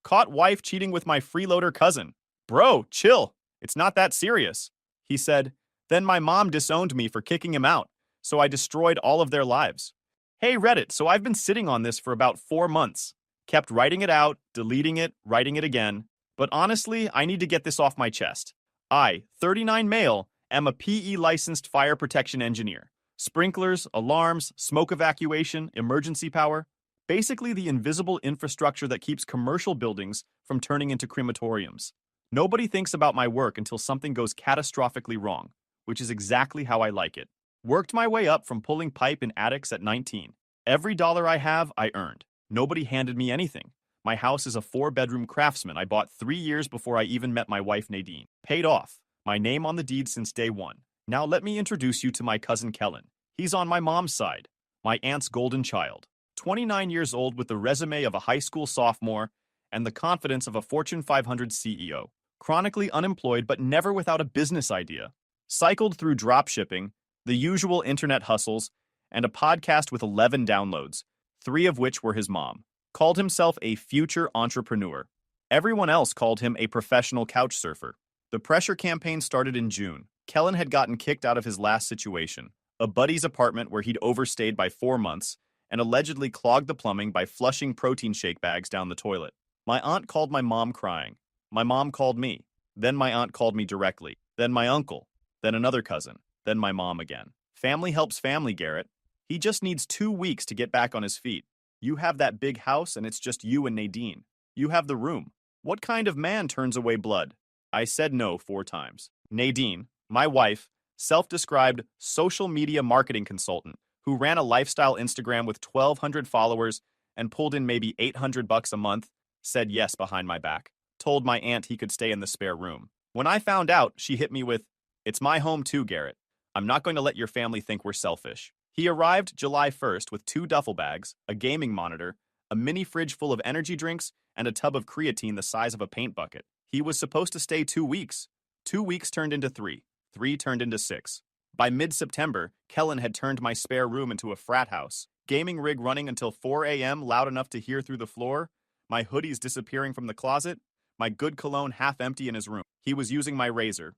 Caught wife cheating with my freeloader cousin. Bro, chill. It's not that serious. He said, then my mom disowned me for kicking him out, so I destroyed all of their lives. Hey Reddit, so I've been sitting on this for about 4 months. Kept writing it out, deleting it, writing it again. But honestly, I need to get this off my chest. I, 39 male, am a PE licensed fire protection engineer. Sprinklers, alarms, smoke evacuation, emergency power. Basically the invisible infrastructure that keeps commercial buildings from turning into crematoriums. Nobody thinks about my work until something goes catastrophically wrong, which is exactly how I like it. Worked my way up from pulling pipe in attics at 19. Every dollar I have, I earned. Nobody handed me anything. My house is a 4-bedroom Craftsman I bought 3 years before I even met my wife Nadine. Paid off. My name on the deed since day one. Now let me introduce you to my cousin Kellen. He's on my mom's side. My aunt's golden child. 29 years old with the resume of a high school sophomore and the confidence of a Fortune 500 CEO. Chronically unemployed but never without a business idea. Cycled through dropshipping, the usual internet hustles, and a podcast with 11 downloads, 3 of which were his mom. Called himself a future entrepreneur. Everyone else called him a professional couch surfer. The pressure campaign started in June. Kellen had gotten kicked out of his last situation, a buddy's apartment where he'd overstayed by 4 months and allegedly clogged the plumbing by flushing protein shake bags down the toilet. My aunt called my mom crying. My mom called me. Then my aunt called me directly. Then my uncle. Then another cousin. Then my mom again. Family helps family, Garrett. He just needs 2 weeks to get back on his feet. You have that big house and it's just you and Nadine. You have the room. What kind of man turns away blood? I said no 4 times. Nadine, my wife, self-described social media marketing consultant who ran a lifestyle Instagram with 1,200 followers and pulled in maybe $800 a month, said yes behind my back. Told my aunt he could stay in the spare room. When I found out, she hit me with, "It's my home too, Garrett. I'm not going to let your family think we're selfish." He arrived July 1st with 2 duffel bags, a gaming monitor, a mini fridge full of energy drinks, and a tub of creatine the size of a paint bucket. He was supposed to stay 2 weeks. 2 weeks turned into 3. 3 turned into 6. By mid-September, Kellen had turned my spare room into a frat house. Gaming rig running until 4 a.m. loud enough to hear through the floor, my hoodies disappearing from the closet, my good cologne half empty in his room. He was using my razor,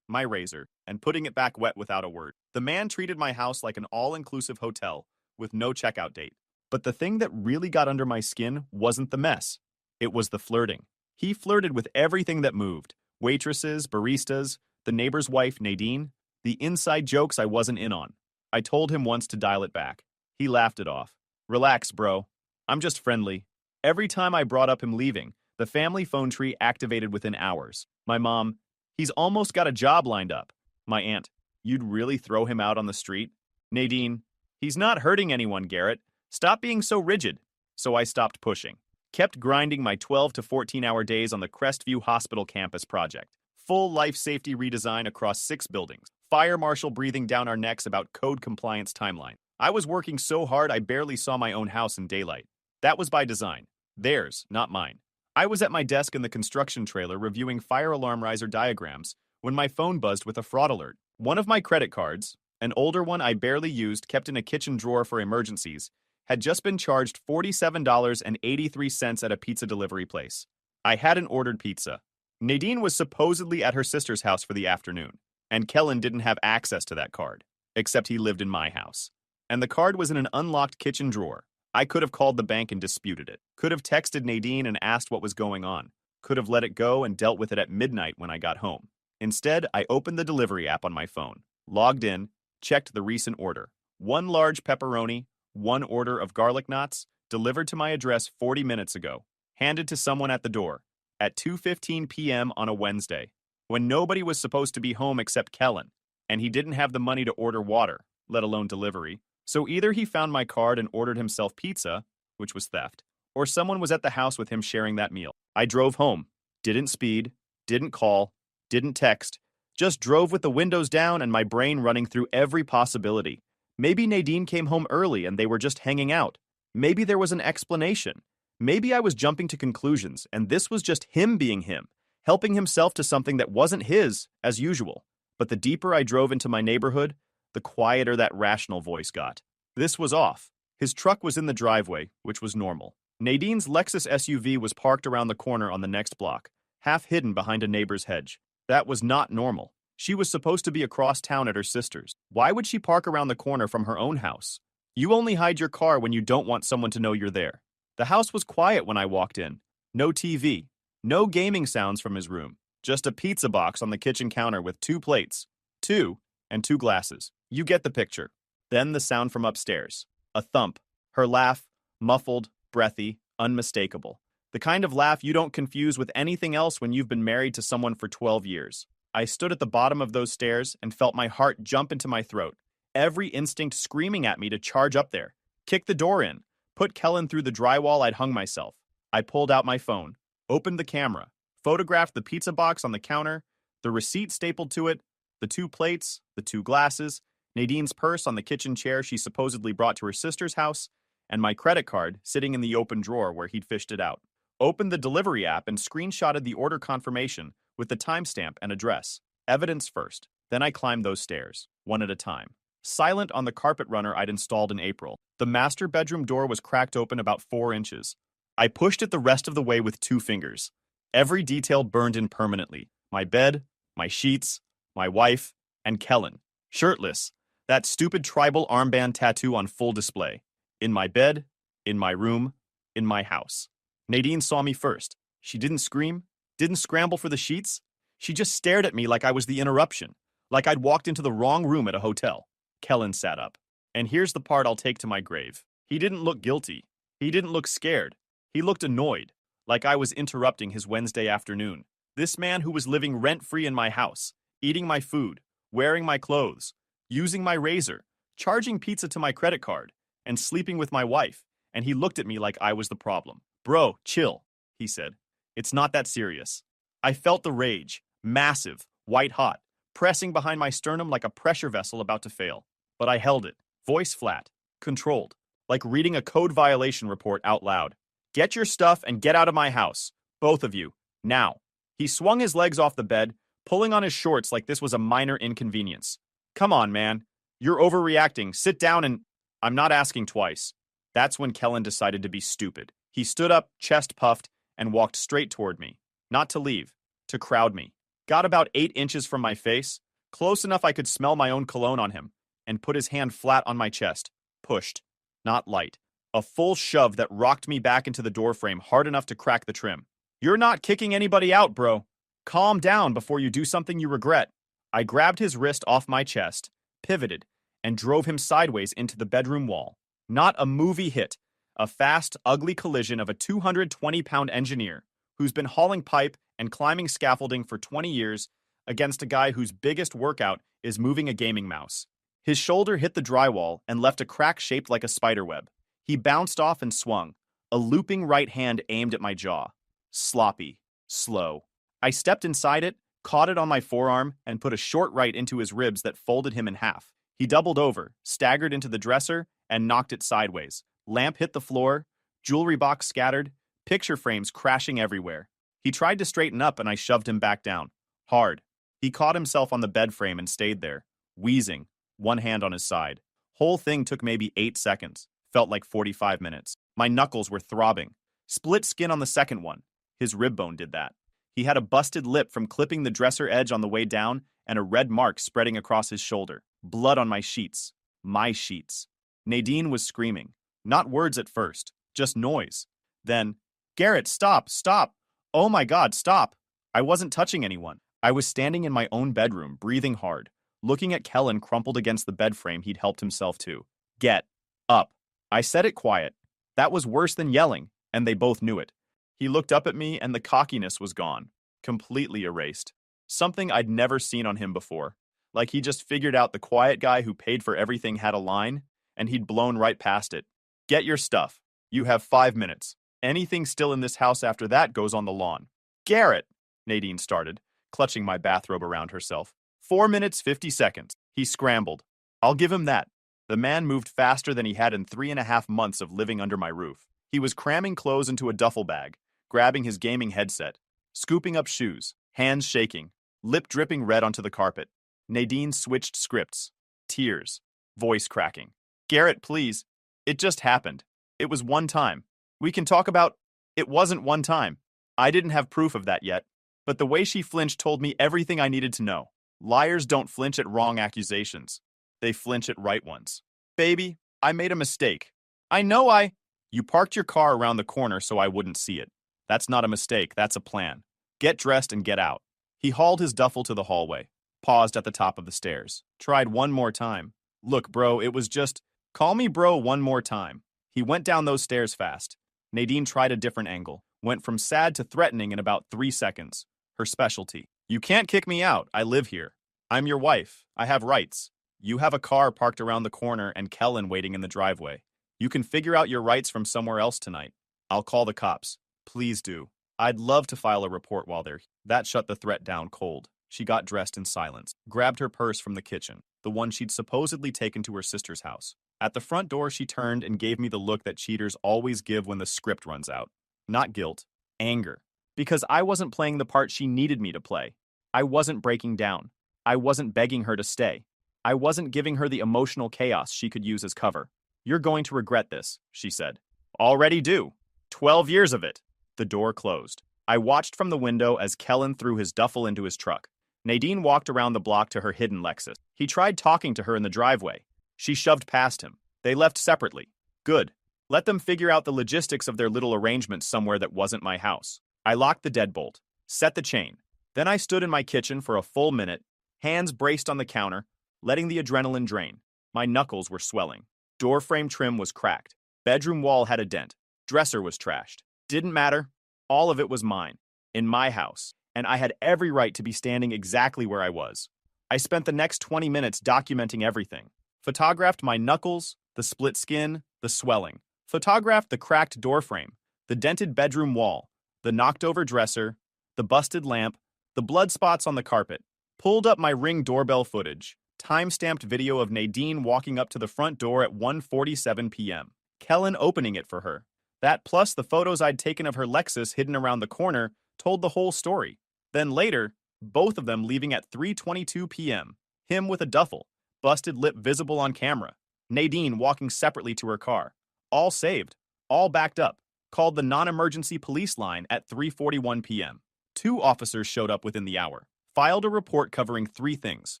and putting it back wet without a word. The man treated my house like an all-inclusive hotel, with no checkout date. But the thing that really got under my skin wasn't the mess. It was the flirting. He flirted with everything that moved. Waitresses, baristas, the neighbor's wife, Nadine. The inside jokes I wasn't in on. I told him once to dial it back. He laughed it off. Relax, bro. I'm just friendly. Every time I brought up him leaving, the family phone tree activated within hours. My mom, he's almost got a job lined up. My aunt, you'd really throw him out on the street? Nadine, he's not hurting anyone, Garrett. Stop being so rigid. So I stopped pushing. Kept grinding my 12 to 14-hour days on the Crestview Hospital campus project. Full life safety redesign across 6 buildings. Fire marshal breathing down our necks about code compliance timeline. I was working so hard I barely saw my own house in daylight. That was by design. Theirs, not mine. I was at my desk in the construction trailer reviewing fire alarm riser diagrams when my phone buzzed with a fraud alert. One of my credit cards, an older one I barely used kept in a kitchen drawer for emergencies, had just been charged $47.83 at a pizza delivery place. I hadn't ordered pizza. Nadine was supposedly at her sister's house for the afternoon, and Kellen didn't have access to that card, except he lived in my house. And the card was in an unlocked kitchen drawer. I could have called the bank and disputed it. Could have texted Nadine and asked what was going on. Could have let it go and dealt with it at midnight when I got home. Instead, I opened the delivery app on my phone, logged in, checked the recent order. 1 large pepperoni, 1 order of garlic knots, delivered to my address 40 minutes ago, handed to someone at the door, at 2:15 p.m. on a Wednesday, when nobody was supposed to be home except Kellen, and he didn't have the money to order water, let alone delivery. So either he found my card and ordered himself pizza, which was theft, or someone was at the house with him sharing that meal. I drove home, didn't speed, didn't call, didn't text, just drove with the windows down and my brain running through every possibility. Maybe Nadine came home early and they were just hanging out. Maybe there was an explanation. Maybe I was jumping to conclusions and this was just him being him, helping himself to something that wasn't his, as usual. But the deeper I drove into my neighborhood, the quieter that rational voice got. This was off. His truck was in the driveway, which was normal. Nadine's Lexus SUV was parked around the corner on the next block, half hidden behind a neighbor's hedge. That was not normal. She was supposed to be across town at her sister's. Why would she park around the corner from her own house? You only hide your car when you don't want someone to know you're there. The house was quiet when I walked in. No TV. No gaming sounds from his room. Just a pizza box on the kitchen counter with 2 plates. 2 and 2 glasses. You get the picture. Then the sound from upstairs. A thump. Her laugh, muffled, breathy, unmistakable. The kind of laugh you don't confuse with anything else when you've been married to someone for 12 years. I stood at the bottom of those stairs and felt my heart jump into my throat. Every instinct screaming at me to charge up there. Kick the door in. Put Kellen through the drywall I'd hung myself. I pulled out my phone. Opened the camera. Photographed the pizza box on the counter. The receipt stapled to it. The 2 plates. The 2 glasses. Nadine's purse on the kitchen chair she supposedly brought to her sister's house. And my credit card sitting in the open drawer where he'd fished it out. Opened the delivery app and screenshotted the order confirmation with the timestamp and address. Evidence first. Then I climbed those stairs, one at a time. Silent on the carpet runner I'd installed in April. The master bedroom door was cracked open about 4 inches. I pushed it the rest of the way with 2 fingers. Every detail burned in permanently. My bed, my sheets, my wife, and Kellen. Shirtless. That stupid tribal armband tattoo on full display. In my bed, in my room, in my house. Nadine saw me first. She didn't scream, didn't scramble for the sheets. She just stared at me like I was the interruption, like I'd walked into the wrong room at a hotel. Kellen sat up. And here's the part I'll take to my grave. He didn't look guilty. He didn't look scared. He looked annoyed, like I was interrupting his Wednesday afternoon. This man who was living rent-free in my house, eating my food, wearing my clothes, using my razor, charging pizza to my credit card, and sleeping with my wife, and he looked at me like I was the problem. Bro, chill, he said. It's not that serious. I felt the rage, massive, white hot, pressing behind my sternum like a pressure vessel about to fail. But I held it, voice flat, controlled, like reading a code violation report out loud. Get your stuff and get out of my house, both of you, now. He swung his legs off the bed, pulling on his shorts like this was a minor inconvenience. Come on, man. You're overreacting. Sit down and... I'm not asking twice. That's when Kellen decided to be stupid. He stood up, chest puffed, and walked straight toward me. Not to leave, to crowd me. Got about 8 inches from my face, close enough I could smell my own cologne on him, and put his hand flat on my chest. Pushed. Not light. A full shove that rocked me back into the doorframe hard enough to crack the trim. You're not kicking anybody out, bro. Calm down before you do something you regret. I grabbed his wrist off my chest, pivoted, and drove him sideways into the bedroom wall. Not a movie hit. A fast, ugly collision of a 220-pound engineer who's been hauling pipe and climbing scaffolding for 20 years against a guy whose biggest workout is moving a gaming mouse. His shoulder hit the drywall and left a crack shaped like a spiderweb. He bounced off and swung, a looping right hand aimed at my jaw. Sloppy. Slow. I stepped inside it, caught it on my forearm, and put a short right into his ribs that folded him in half. He doubled over, staggered into the dresser, and knocked it sideways. Lamp hit the floor, jewelry box scattered, picture frames crashing everywhere. He tried to straighten up and I shoved him back down. Hard. He caught himself on the bed frame and stayed there, wheezing, one hand on his side. Whole thing took maybe 8 seconds. Felt like 45 minutes. My knuckles were throbbing. Split skin on the second one. His rib bone did that. He had a busted lip from clipping the dresser edge on the way down and a red mark spreading across his shoulder. Blood on my sheets. My sheets. Nadine was screaming. Not words at first, just noise. Then, Garrett, stop, stop. Oh my God, stop. I wasn't touching anyone. I was standing in my own bedroom, breathing hard, looking at Kellen crumpled against the bed frame he'd helped himself to. Get up. I said it quiet. That was worse than yelling, and they both knew it. He looked up at me and the cockiness was gone, completely erased. Something I'd never seen on him before. Like he just figured out the quiet guy who paid for everything had a line, and he'd blown right past it. Get your stuff. You have 5 minutes. Anything still in this house after that goes on the lawn. Garrett, Nadine started, clutching my bathrobe around herself. 4 minutes, 50 seconds. He scrambled. I'll give him that. The man moved faster than he had in 3.5 months of living under my roof. He was cramming clothes into a duffel bag, grabbing his gaming headset, scooping up shoes, hands shaking, lip dripping red onto the carpet. Nadine switched scripts. Tears. Voice cracking. Garrett, please. It just happened. It was one time. We can talk about it wasn't one time. I didn't have proof of that yet, but the way she flinched told me everything I needed to know. Liars don't flinch at wrong accusations. They flinch at right ones. Baby, I made a mistake. I know I... You parked your car around the corner so I wouldn't see it. That's not a mistake, that's a plan. Get dressed and get out. He hauled his duffel to the hallway, paused at the top of the stairs, tried one more time. Look, bro, it was just... Call me bro one more time. He went down those stairs fast. Nadine tried a different angle, went from sad to threatening in about 3 seconds. Her specialty. You can't kick me out, I live here. I'm your wife, I have rights. You have a car parked around the corner and Kellen waiting in the driveway. You can figure out your rights from somewhere else tonight. I'll call the cops. Please do. I'd love to file a report while they're here. That shut the threat down cold. She got dressed in silence, grabbed her purse from the kitchen, the one she'd supposedly taken to her sister's house. At the front door, she turned and gave me the look that cheaters always give when the script runs out. Not guilt, anger. Because I wasn't playing the part she needed me to play. I wasn't breaking down. I wasn't begging her to stay. I wasn't giving her the emotional chaos she could use as cover. You're going to regret this, she said. Already do. 12 years of it. The door closed. I watched from the window as Kellen threw his duffel into his truck. Nadine walked around the block to her hidden Lexus. He tried talking to her in the driveway. She shoved past him. They left separately. Good. Let them figure out the logistics of their little arrangement somewhere that wasn't my house. I locked the deadbolt, set the chain. Then I stood in my kitchen for a full minute, hands braced on the counter, letting the adrenaline drain. My knuckles were swelling. Door frame trim was cracked. Bedroom wall had a dent. Dresser was trashed. Didn't matter. All of it was mine, in my house, and I had every right to be standing exactly where I was. I spent the next 20 minutes documenting everything. Photographed my knuckles, the split skin, the swelling. Photographed the cracked doorframe, the dented bedroom wall, the knocked-over dresser, the busted lamp, the blood spots on the carpet. Pulled up my Ring doorbell footage, time-stamped video of Nadine walking up to the front door at 1:47 p.m. Kellen opening it for her. That plus the photos I'd taken of her Lexus hidden around the corner told the whole story. Then later, both of them leaving at 3:22 p.m. Him with a duffel, busted lip visible on camera. Nadine walking separately to her car. All saved, all backed up. Called the non-emergency police line at 3:41 p.m. 2 officers showed up within the hour. Filed a report covering 3 things.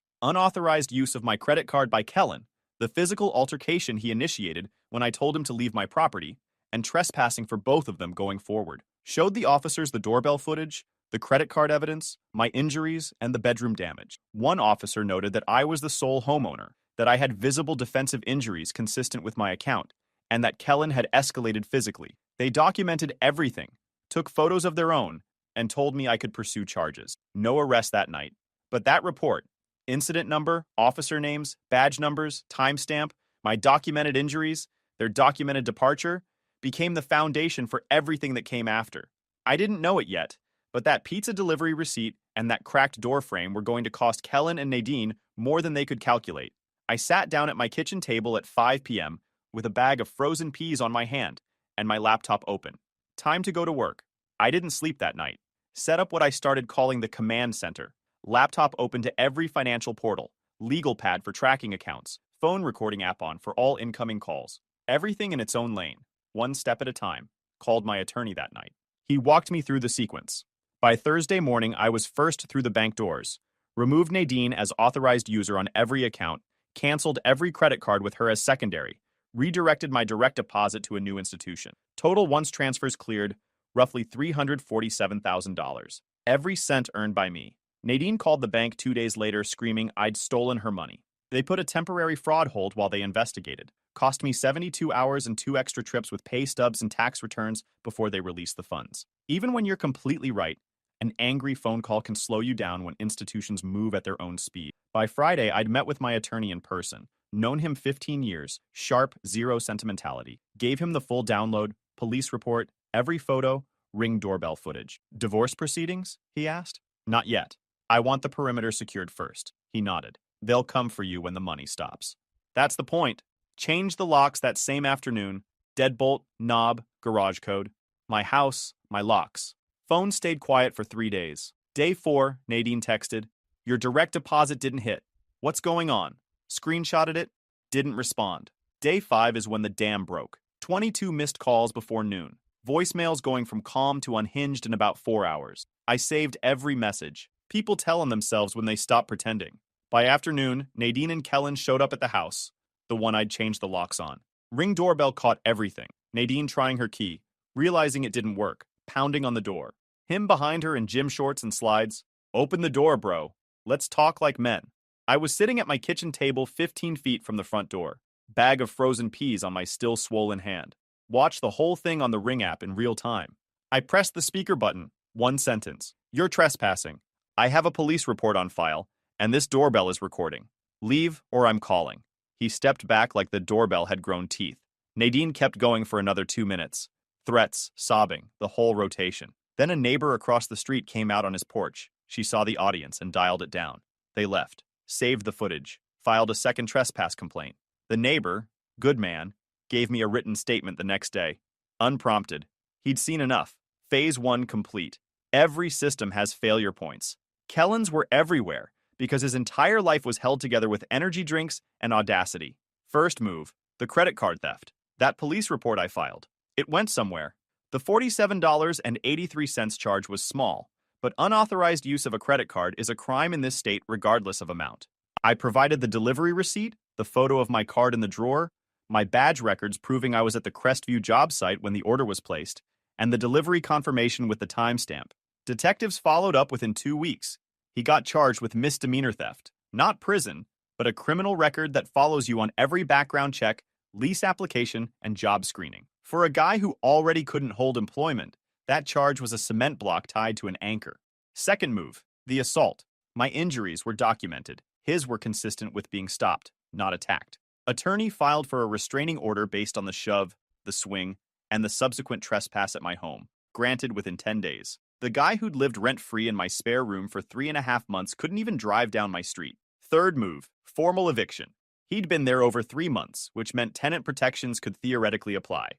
Unauthorized use of my credit card by Kellen, the physical altercation he initiated when I told him to leave my property, and trespassing for both of them going forward. Showed the officers the doorbell footage, the credit card evidence, my injuries, and the bedroom damage. One officer noted that I was the sole homeowner, that I had visible defensive injuries consistent with my account, and that Kellen had escalated physically. They documented everything, took photos of their own, and told me I could pursue charges. No arrest that night. But that report, incident number, officer names, badge numbers, timestamp, my documented injuries, their documented departure, became the foundation for everything that came after. I didn't know it yet, but that pizza delivery receipt and that cracked door frame were going to cost Kellen and Nadine more than they could calculate. I sat down at my kitchen table at 5 p.m. with a bag of frozen peas on my hand and my laptop open. Time to go to work. I didn't sleep that night. Set up what I started calling the command center. Laptop open to every financial portal, legal pad for tracking accounts, phone recording app on for all incoming calls. Everything in its own lane, one step at a time. Called my attorney that night. He walked me through the sequence. By Thursday morning, I was first through the bank doors, removed Nadine as authorized user on every account, canceled every credit card with her as secondary, redirected my direct deposit to a new institution. Total once transfers cleared, roughly $347,000. Every cent earned by me. Nadine called the bank 2 days later screaming I'd stolen her money. They put a temporary fraud hold while they investigated. Cost me 72 hours and 2 extra trips with pay stubs and tax returns before they released the funds. Even when you're completely right, an angry phone call can slow you down when institutions move at their own speed. By Friday, I'd met with my attorney in person, known him 15 years, sharp, zero sentimentality. Gave him the full download, police report, every photo, Ring doorbell footage. Divorce proceedings? He asked. Not yet. I want the perimeter secured first. He nodded. They'll come for you when the money stops. That's the point. Changed the locks that same afternoon. Deadbolt, knob, garage code. My house, my locks. Phone stayed quiet for 3 days. Day 4, Nadine texted, your direct deposit didn't hit. What's going on? Screenshotted it. Didn't respond. Day 5 is when the dam broke. 22 missed calls before noon. Voicemails going from calm to unhinged in about 4 hours. I saved every message. People tell on themselves when they stop pretending. By afternoon, Nadine and Kellen showed up at the house, the one I'd changed the locks on. Ring doorbell caught everything. Nadine trying her key, realizing it didn't work, pounding on the door. Him behind her in gym shorts and slides. Open the door, bro. Let's talk like men. I was sitting at my kitchen table 15 feet from the front door. Bag of frozen peas on my still swollen hand. Watch the whole thing on the Ring app in real time. I pressed the speaker button. One sentence. You're trespassing. I have a police report on file, and this doorbell is recording. Leave or I'm calling. He stepped back like the doorbell had grown teeth. Nadine kept going for another 2 minutes. Threats, sobbing, the whole rotation. Then a neighbor across the street came out on his porch. She saw the audience and dialed it down. They left, saved the footage, filed a second trespass complaint. The neighbor, good man, gave me a written statement the next day. Unprompted. He'd seen enough. Phase 1 complete. Every system has failure points. Kellen's were everywhere because his entire life was held together with energy drinks and audacity. First move, the credit card theft. That police report I filed. It went somewhere. The $47.83 charge was small, but unauthorized use of a credit card is a crime in this state regardless of amount. I provided the delivery receipt, the photo of my card in the drawer, my badge records proving I was at the Crestview job site when the order was placed, and the delivery confirmation with the timestamp. Detectives followed up within 2 weeks. He got charged with misdemeanor theft, not prison, but a criminal record that follows you on every background check, lease application, and job screening. For a guy who already couldn't hold employment, that charge was a cement block tied to an anchor. Second move, the assault. My injuries were documented. His were consistent with being stopped, not attacked. Attorney filed for a restraining order based on the shove, the swing, and the subsequent trespass at my home, granted within 10 days. The guy who'd lived rent-free in my spare room for 3.5 months couldn't even drive down my street. Third move, formal eviction. He'd been there over 3 months, which meant tenant protections could theoretically apply.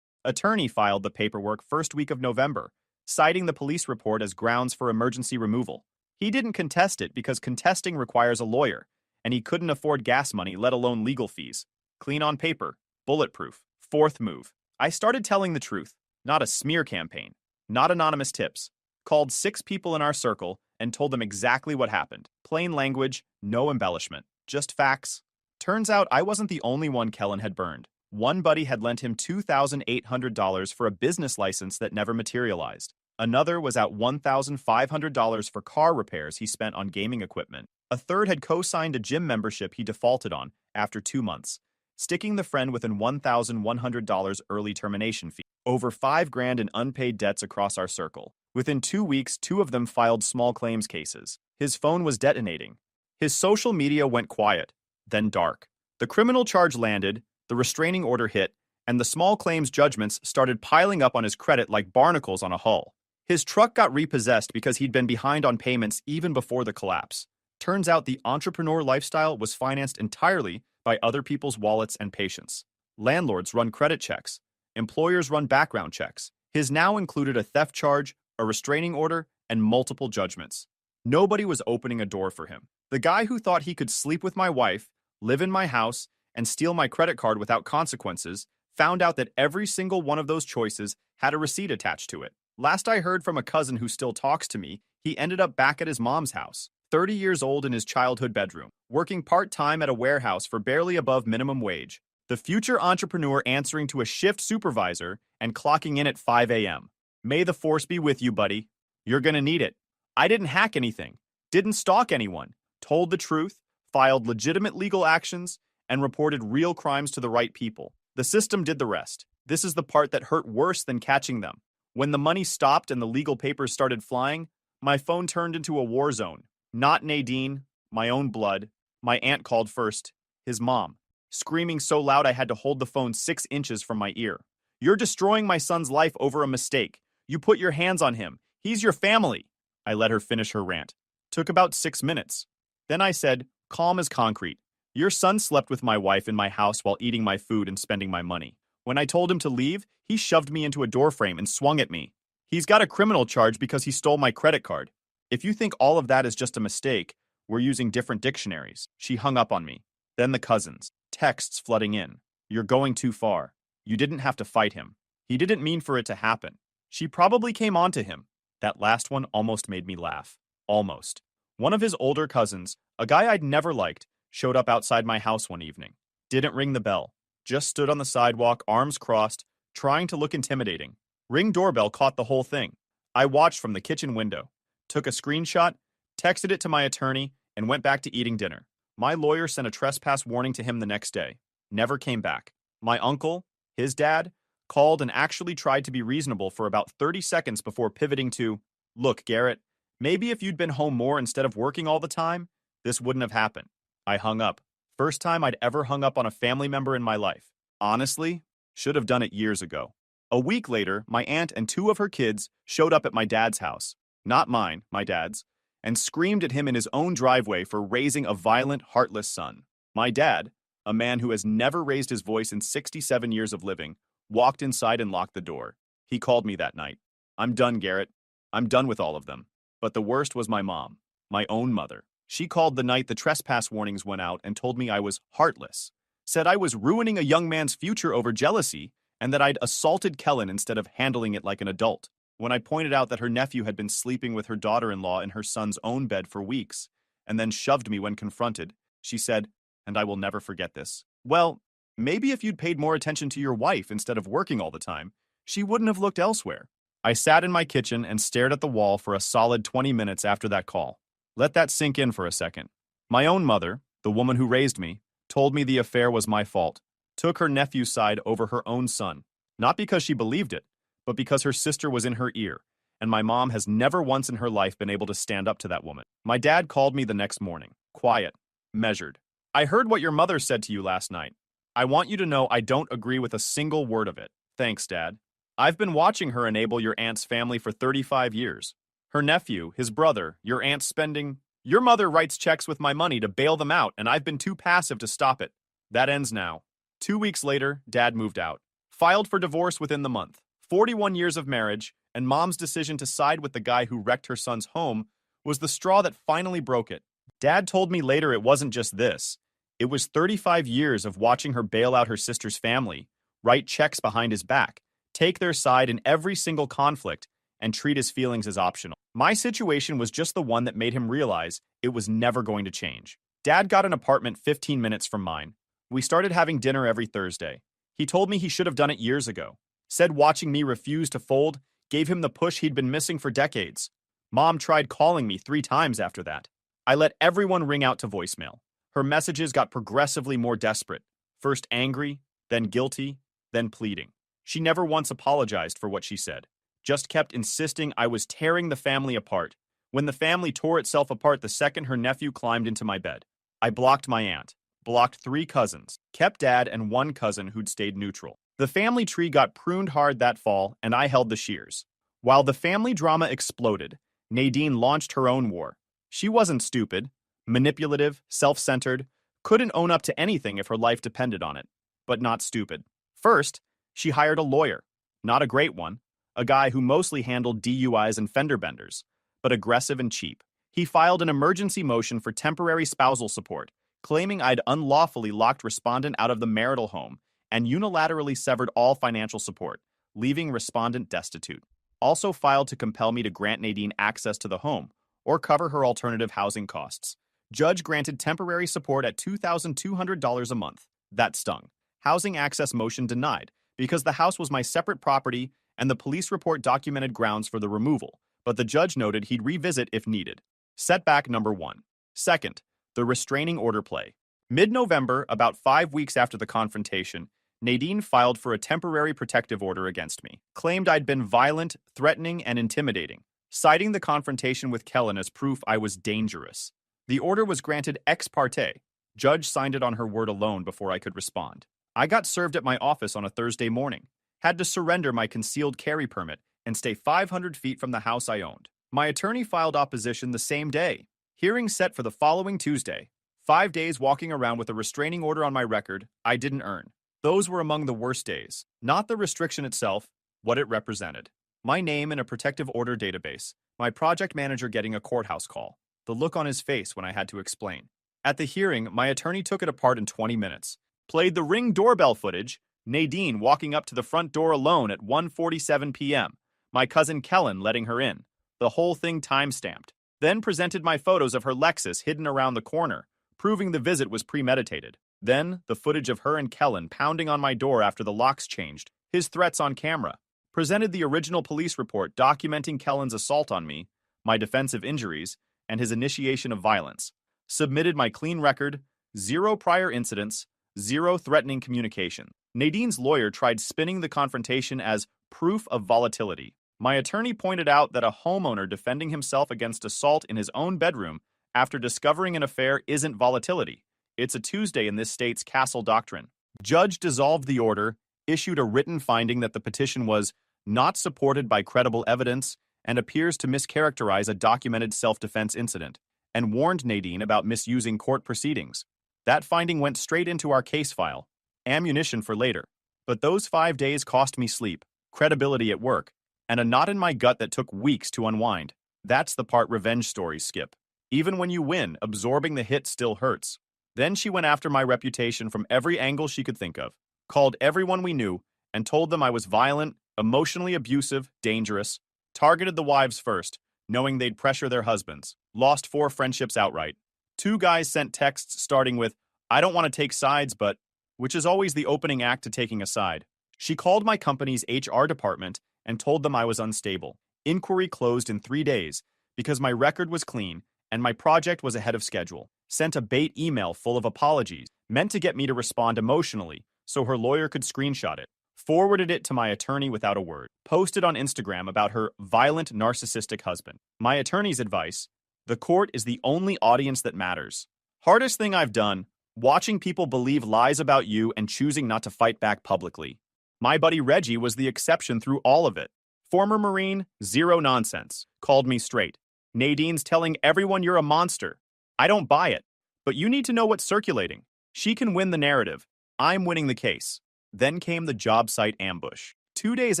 Attorney filed the paperwork first week of November, citing the police report as grounds for emergency removal. He didn't contest it because contesting requires a lawyer, and he couldn't afford gas money, let alone legal fees. Clean on paper, bulletproof. Fourth move, I started telling the truth, not a smear campaign, not anonymous tips. Called 6 people in our circle and told them exactly what happened. Plain language, no embellishment, just facts. Turns out I wasn't the only one Kellen had burned. One buddy had lent him $2,800 for a business license that never materialized. Another was out $1,500 for car repairs he spent on gaming equipment. A third had co-signed a gym membership he defaulted on after 2 months, sticking the friend with an $1,100 early termination fee. Over $5,000 in unpaid debts across our circle. Within 2 weeks, 2 of them filed small claims cases. His phone was detonating. His social media went quiet, then dark. The criminal charge landed, the restraining order hit, and the small claims judgments started piling up on his credit like barnacles on a hull. His truck got repossessed because he'd been behind on payments even before the collapse. Turns out the entrepreneur lifestyle was financed entirely by other people's wallets and patience. Landlords run credit checks. Employers run background checks. His now included a theft charge, a restraining order, and multiple judgments. Nobody was opening a door for him. The guy who thought he could sleep with my wife, live in my house, and steal my credit card without consequences found out that every single one of those choices had a receipt attached to it. Last I heard from a cousin who still talks to me, he ended up back at his mom's house, 30 years old in his childhood bedroom, working part-time at a warehouse for barely above minimum wage. The future entrepreneur answering to a shift supervisor and clocking in at 5 a.m. May the force be with you, buddy. You're gonna need it. I didn't hack anything, didn't stalk anyone, told the truth, filed legitimate legal actions, and reported real crimes to the right people. The system did the rest. This is the part that hurt worse than catching them. When the money stopped and the legal papers started flying, my phone turned into a war zone. Not Nadine, my own blood. My aunt called first, his mom, screaming so loud I had to hold the phone 6 inches from my ear. You're destroying my son's life over a mistake. You put your hands on him. He's your family. I let her finish her rant. Took about 6 minutes. Then I said, calm as concrete. Your son slept with my wife in my house while eating my food and spending my money. When I told him to leave, he shoved me into a doorframe and swung at me. He's got a criminal charge because he stole my credit card. If you think all of that is just a mistake, we're using different dictionaries. She hung up on me. Then the cousins. Texts flooding in. You're going too far. You didn't have to fight him. He didn't mean for it to happen. She probably came on to him. That last one almost made me laugh. Almost. One of his older cousins, a guy I'd never liked, showed up outside my house one evening. Didn't ring the bell. Just stood on the sidewalk, arms crossed, trying to look intimidating. Ring doorbell caught the whole thing. I watched from the kitchen window, took a screenshot, texted it to my attorney, and went back to eating dinner. My lawyer sent a trespass warning to him the next day. Never came back. My uncle, his dad, called and actually tried to be reasonable for about 30 seconds before pivoting to, "Look, Garrett, maybe if you'd been home more instead of working all the time, this wouldn't have happened." I hung up. First time I'd ever hung up on a family member in my life. Honestly, should have done it years ago. A week later, my aunt and two of her kids showed up at my dad's house. Not mine, my dad's, and screamed at him in his own driveway for raising a violent, heartless son. My dad, a man who has never raised his voice in 67 years of living, walked inside and locked the door. He called me that night. "I'm done, Garrett. I'm done with all of them." But the worst was my mom, my own mother. She called the night the trespass warnings went out and told me I was heartless, said I was ruining a young man's future over jealousy, and that I'd assaulted Kellen instead of handling it like an adult. When I pointed out that her nephew had been sleeping with her daughter-in-law in her son's own bed for weeks, and then shoved me when confronted, she said, and I will never forget this, "Well, maybe if you'd paid more attention to your wife instead of working all the time, she wouldn't have looked elsewhere." I sat in my kitchen and stared at the wall for a solid 20 minutes after that call. Let that sink in for a second. My own mother, the woman who raised me, told me the affair was my fault, took her nephew's side over her own son, not because she believed it, but because her sister was in her ear, and my mom has never once in her life been able to stand up to that woman. My dad called me the next morning, quiet, measured. "I heard what your mother said to you last night. I want you to know I don't agree with a single word of it." "Thanks, Dad. I've been watching her enable your aunt's family for 35 years. Her nephew, his brother, your aunt's spending. Your mother writes checks with my money to bail them out, and I've been too passive to stop it. That ends now." 2 weeks later, Dad moved out. Filed for divorce within the month. 41 years of marriage, and Mom's decision to side with the guy who wrecked her son's home was the straw that finally broke it. Dad told me later it wasn't just this. It was 35 years of watching her bail out her sister's family, write checks behind his back, take their side in every single conflict, and treat his feelings as optional. My situation was just the one that made him realize it was never going to change. Dad got an apartment 15 minutes from mine. We started having dinner every Thursday. He told me he should have done it years ago. Said watching me refuse to fold gave him the push he'd been missing for decades. Mom tried calling me 3 times after that. I let everyone ring out to voicemail. Her messages got progressively more desperate. First angry, then guilty, then pleading. She never once apologized for what she said. Just kept insisting I was tearing the family apart. When the family tore itself apart the second her nephew climbed into my bed. I blocked my aunt, blocked 3 cousins, kept Dad and 1 cousin who'd stayed neutral. The family tree got pruned hard that fall, and I held the shears. While the family drama exploded, Nadine launched her own war. She wasn't stupid, manipulative, self-centered, couldn't own up to anything if her life depended on it, but not stupid. First, she hired a lawyer, not a great one, a guy who mostly handled DUIs and fender benders, but aggressive and cheap. He filed an emergency motion for temporary spousal support, claiming I'd unlawfully locked respondent out of the marital home and unilaterally severed all financial support, leaving respondent destitute. Also filed to compel me to grant Nadine access to the home or cover her alternative housing costs. Judge granted temporary support at $2,200 a month. That stung. Housing access motion denied because the house was my separate property and the police report documented grounds for the removal, but the judge noted he'd revisit if needed. Setback number 1. Second, the restraining order play. Mid-November, about 5 weeks after the confrontation, Nadine filed for a temporary protective order against me, claimed I'd been violent, threatening, and intimidating, citing the confrontation with Kellen as proof I was dangerous. The order was granted ex parte. Judge signed it on her word alone before I could respond. I got served at my office on a Thursday morning, had to surrender my concealed carry permit and stay 500 feet from the house I owned. My attorney filed opposition the same day. Hearing set for the following Tuesday. 5 days walking around with a restraining order on my record I didn't earn. Those were among the worst days. Not the restriction itself, what it represented. My name in a protective order database, my project manager getting a courthouse call, the look on his face when I had to explain. At the hearing, my attorney took it apart in 20 minutes, played the Ring doorbell footage, Nadine walking up to the front door alone at 1:47 p.m. My cousin Kellen letting her in. The whole thing time-stamped. Then presented my photos of her Lexus hidden around the corner, proving the visit was premeditated. Then the footage of her and Kellen pounding on my door after the locks changed, his threats on camera. Presented the original police report documenting Kellen's assault on me, my defensive injuries, and his initiation of violence. Submitted my clean record, 0 prior incidents, 0 threatening communication. Nadine's lawyer tried spinning the confrontation as proof of volatility. My attorney pointed out that a homeowner defending himself against assault in his own bedroom after discovering an affair isn't volatility. It's a Tuesday in this state's castle doctrine. Judge dissolved the order, issued a written finding that the petition was not supported by credible evidence and appears to mischaracterize a documented self-defense incident, and warned Nadine about misusing court proceedings. That finding went straight into our case file, ammunition for later. But those 5 days cost me sleep, credibility at work, and a knot in my gut that took weeks to unwind. That's the part revenge stories skip. Even when you win, absorbing the hit still hurts. Then she went after my reputation from every angle she could think of, called everyone we knew, and told them I was violent, emotionally abusive, dangerous, targeted the wives first, knowing they'd pressure their husbands, lost 4 friendships outright. 2 guys sent texts starting with, "I don't want to take sides, but," which is always the opening act to taking a side. She called my company's HR department and told them I was unstable. Inquiry closed in 3 days because my record was clean and my project was ahead of schedule. Sent a bait email full of apologies, meant to get me to respond emotionally so her lawyer could screenshot it. Forwarded it to my attorney without a word. Posted on Instagram about her violent, narcissistic husband. My attorney's advice: the court is the only audience that matters. Hardest thing I've done, watching people believe lies about you and choosing not to fight back publicly. My buddy Reggie was the exception through all of it. Former Marine, zero nonsense. Called me straight. Nadine's telling everyone you're a monster. I don't buy it. But you need to know what's circulating. She can win the narrative. I'm winning the case. Then came the job site ambush. 2 days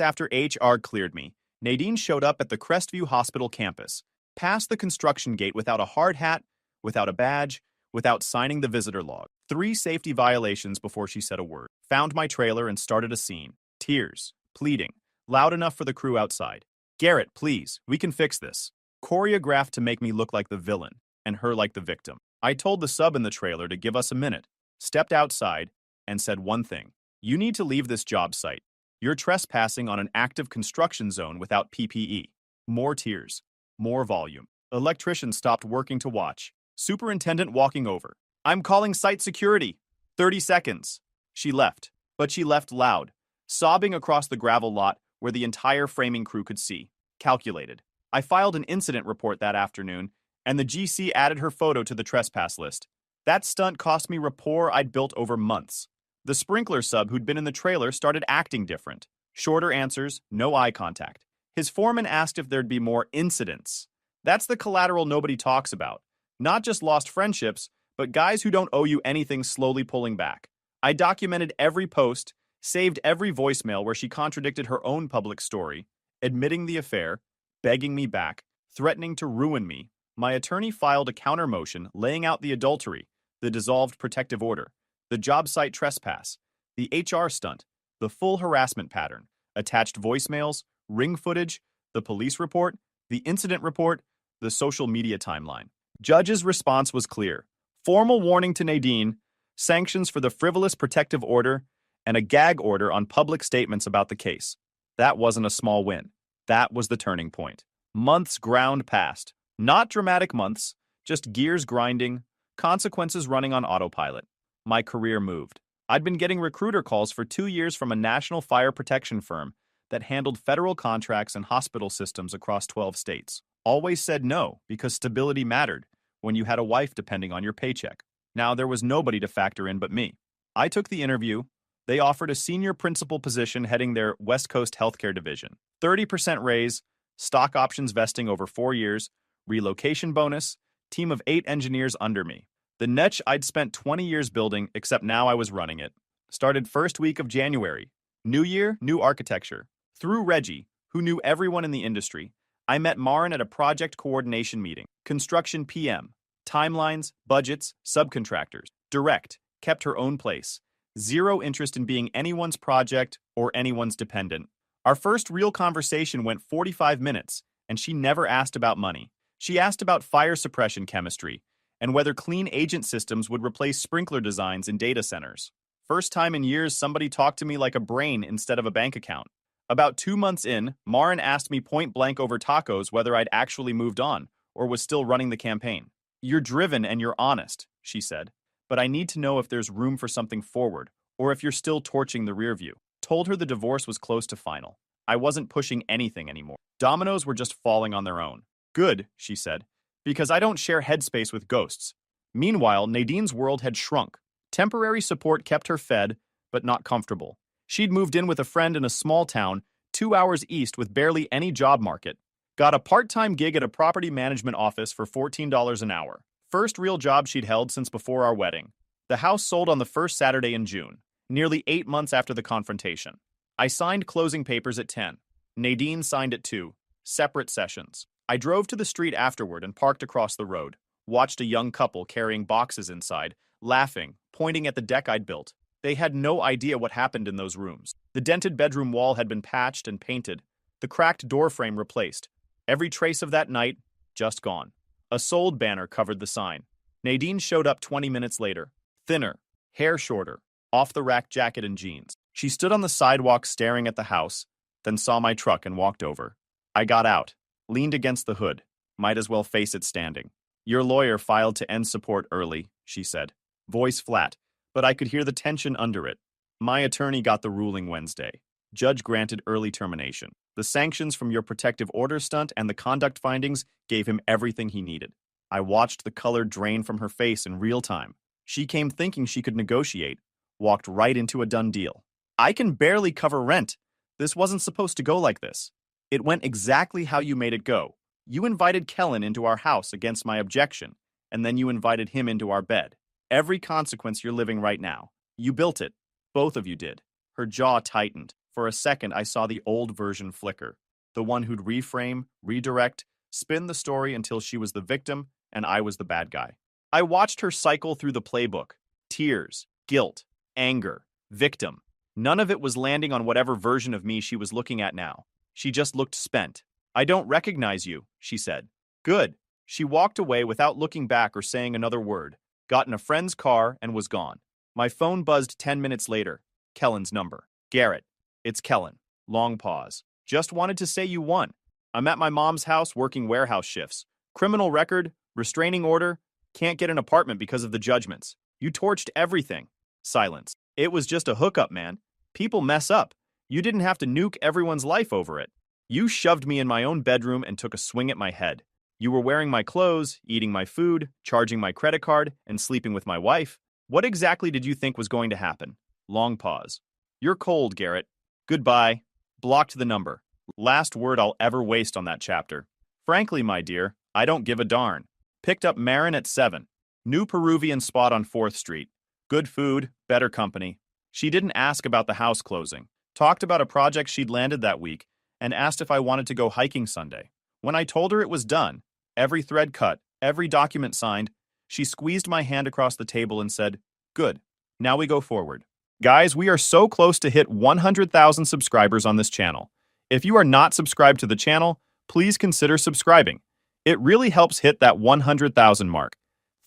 after HR cleared me, Nadine showed up at the Crestview Hospital campus, passed the construction gate without a hard hat, without a badge, without signing the visitor log. 3 safety violations before she said a word. Found my trailer and started a scene. Tears, pleading, loud enough for the crew outside. "Garrett, please, we can fix this." Choreographed to make me look like the villain and her like the victim. I told the sub in the trailer to give us a minute, stepped outside, and said one thing. "You need to leave this job site. You're trespassing on an active construction zone without PPE." More tears. More volume. Electrician stopped working to watch. Superintendent walking over. "I'm calling site security. 30 seconds. She left. But she left loud, sobbing across the gravel lot where the entire framing crew could see. Calculated. I filed an incident report that afternoon, and the GC added her photo to the trespass list. That stunt cost me rapport I'd built over months. The sprinkler sub who'd been in the trailer started acting different. Shorter answers, no eye contact. His foreman asked if there'd be more incidents. That's the collateral nobody talks about. Not just lost friendships, but guys who don't owe you anything slowly pulling back. I documented every post, saved every voicemail where she contradicted her own public story, admitting the affair, begging me back, threatening to ruin me. My attorney filed a counter motion laying out the adultery, the dissolved protective order, the job site trespass, the HR stunt, the full harassment pattern, attached voicemails, ring footage, the police report, the incident report, the social media timeline. Judge's response was clear. Formal warning to Nadine, sanctions for the frivolous protective order, and a gag order on public statements about the case. That wasn't a small win. That was the turning point. Months ground past. Not dramatic months, just gears grinding, consequences running on autopilot. My career moved. I'd been getting recruiter calls for 2 years from a national fire protection firm that handled federal contracts and hospital systems across 12 states. Always said no because stability mattered when you had a wife depending on your paycheck. Now there was nobody to factor in but me. I took the interview. They offered a senior principal position heading their West Coast healthcare division. 30% raise, stock options vesting over 4 years, relocation bonus, team of 8 engineers under me. The niche I'd spent 20 years building, except now I was running it. Started first week of January. New year, new architecture. Through Reggie, who knew everyone in the industry, I met Marin at a project coordination meeting. Construction PM. Timelines, budgets, subcontractors. Direct. Kept her own place. Zero interest in being anyone's project or anyone's dependent. Our first real conversation went 45 minutes, and she never asked about money. She asked about fire suppression chemistry and whether clean agent systems would replace sprinkler designs in data centers. First time in years somebody talked to me like a brain instead of a bank account. About 2 months in, Marin asked me point blank over tacos whether I'd actually moved on or was still running the campaign. You're driven and you're honest, she said, but I need to know if there's room for something forward or if you're still torching the rear view. Told her the divorce was close to final. I wasn't pushing anything anymore. Dominoes were just falling on their own. Good, she said, because I don't share headspace with ghosts. Meanwhile, Nadine's world had shrunk. Temporary support kept her fed, but not comfortable. She'd moved in with a friend in a small town, 2 hours east with barely any job market. Got a part-time gig at a property management office for $14 an hour. First real job she'd held since before our wedding. The house sold on the first Saturday in June, nearly 8 months after the confrontation. I signed closing papers at 10. Nadine signed at 2. Separate sessions. I drove to the street afterward and parked across the road. Watched a young couple carrying boxes inside, laughing, pointing at the deck I'd built. They had no idea what happened in those rooms. The dented bedroom wall had been patched and painted. The cracked door frame replaced. Every trace of that night, just gone. A sold banner covered the sign. Nadine showed up 20 minutes later. Thinner, hair shorter, off-the-rack jacket and jeans. She stood on the sidewalk staring at the house, then saw my truck and walked over. I got out, leaned against the hood. Might as well face it standing. Your lawyer filed to end support early, she said. Voice flat, but I could hear the tension under it. My attorney got the ruling Wednesday. Judge granted early termination. The sanctions from your protective order stunt and the conduct findings gave him everything he needed. I watched the color drain from her face in real time. She came thinking she could negotiate, walked right into a done deal. I can barely cover rent. This wasn't supposed to go like this. It went exactly how you made it go. You invited Kellen into our house against my objection, and then you invited him into our bed. Every consequence you're living right now. You built it. Both of you did. Her jaw tightened. For a second, I saw the old version flicker. The one who'd reframe, redirect, spin the story until she was the victim and I was the bad guy. I watched her cycle through the playbook. Tears, guilt, anger, victim. None of it was landing on whatever version of me she was looking at now. She just looked spent. I don't recognize you, she said. Good. She walked away without looking back or saying another word, got in a friend's car, and was gone. My phone buzzed 10 minutes later. Kellen's number. Garrett. It's Kellen. Long pause. Just wanted to say you won. I'm at my mom's house working warehouse shifts. Criminal record, restraining order, can't get an apartment because of the judgments. You torched everything. Silence. It was just a hookup, man. People mess up. You didn't have to nuke everyone's life over it. You shoved me in my own bedroom and took a swing at my head. You were wearing my clothes, eating my food, charging my credit card, and sleeping with my wife. What exactly did you think was going to happen? Long pause. You're cold, Garrett. Goodbye. Blocked the number. Last word I'll ever waste on that chapter. Frankly, my dear, I don't give a darn. Picked up Marin at 7. New Peruvian spot on 4th Street. Good food, better company. She didn't ask about the house closing. Talked about a project she'd landed that week and asked if I wanted to go hiking Sunday. When I told her it was done, every thread cut, every document signed, she squeezed my hand across the table and said, Good. Now we go forward. Guys, we are so close to hit 100,000 subscribers on this channel. If you are not subscribed to the channel, please consider subscribing. It really helps hit that 100,000 mark.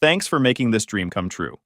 Thanks for making this dream come true.